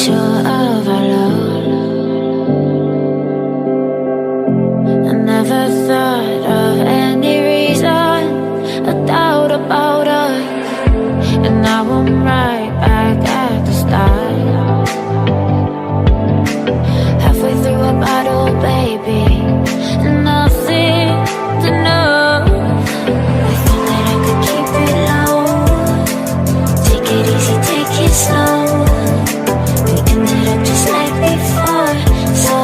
sure of our love. I never thought of any reason, a doubt about us, and now I'm right back at the start. Halfway through a bottle, baby, and nothing to know. I thought that I could keep it low, take it easy, take it slow. We ended up just like before, so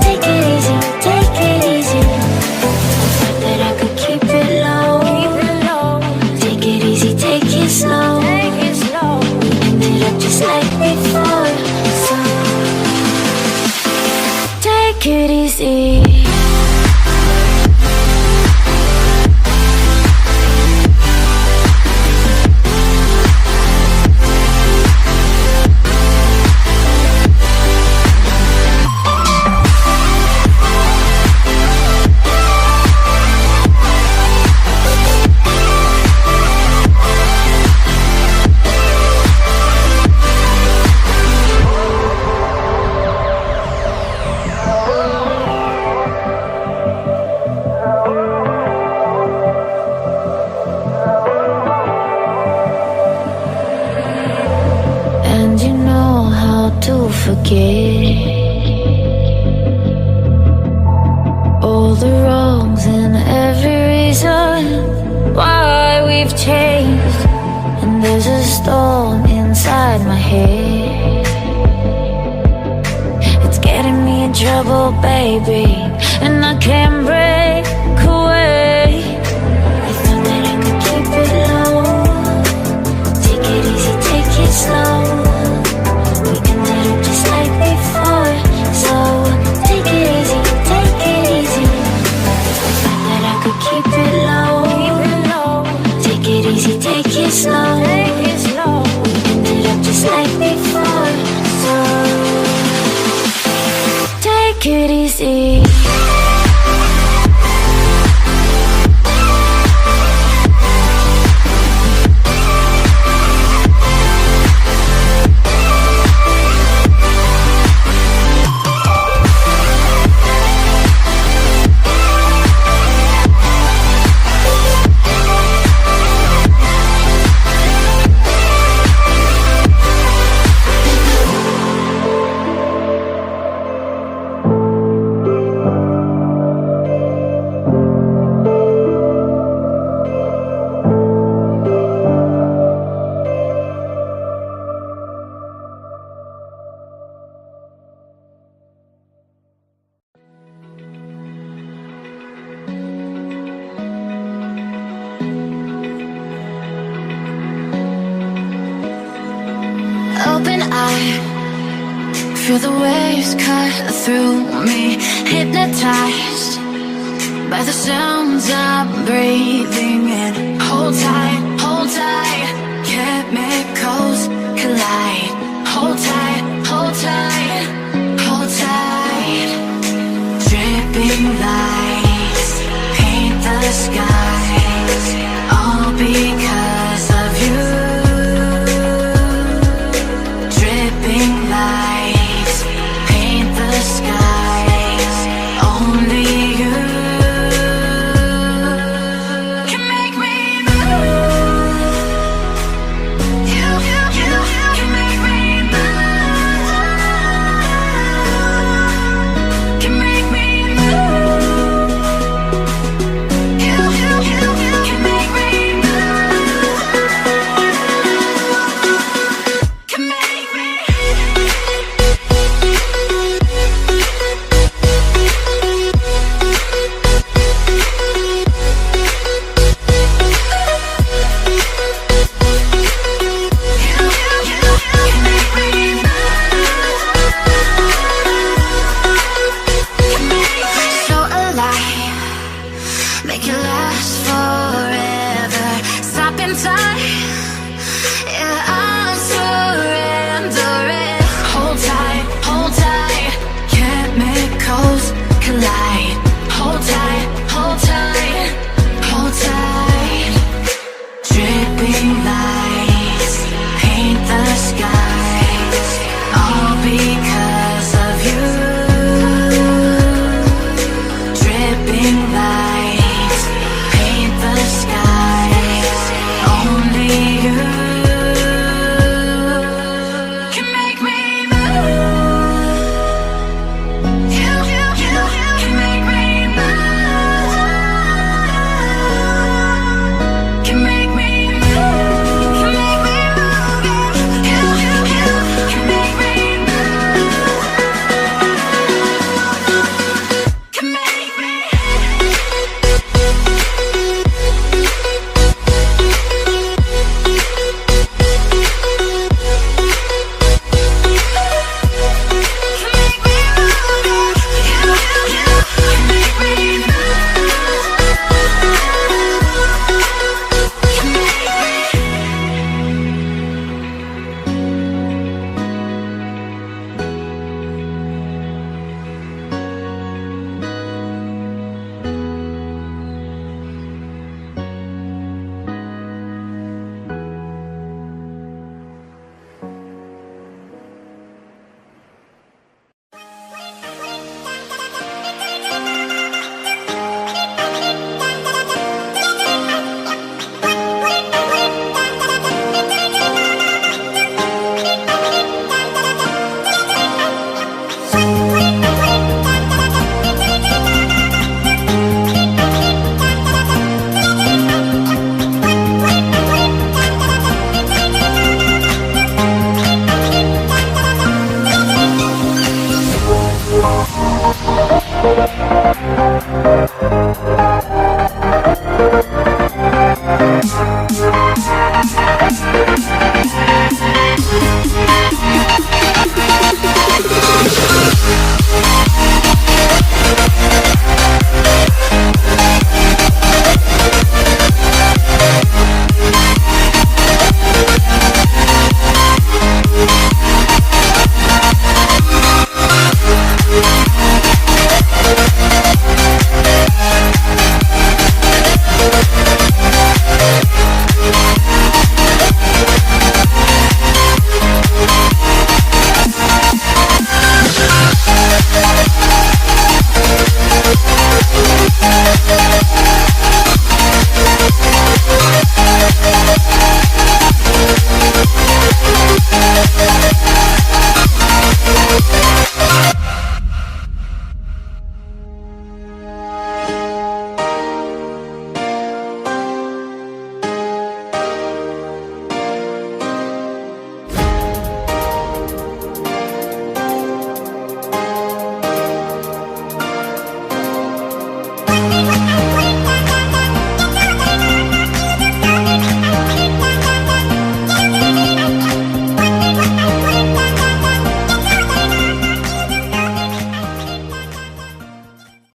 take it easy, take it easy. I thought that I could keep it low, take it easy, take it slow. We ended up just like before, so take it easy. And you know how to forget all the wrongs and every reason why we've changed. And there's a storm inside my head, it's getting me in trouble, baby, and I can't break away. I thought that I could keep it low, take it easy, take it slow. We ended up just like before, so take it easy, take it easy. I thought that I could keep it low, take it easy, take it slow. We ended up just like before, so take it easy. Open eye, feel the waves cut through me, hypnotized by the sounds I'm breathing in. Hold tight, chemicals collide. Hold tight, hold tight, hold tight. Dripping lights paint the skies, all because of you. Dripping lights paint the skies, only you can make me move. You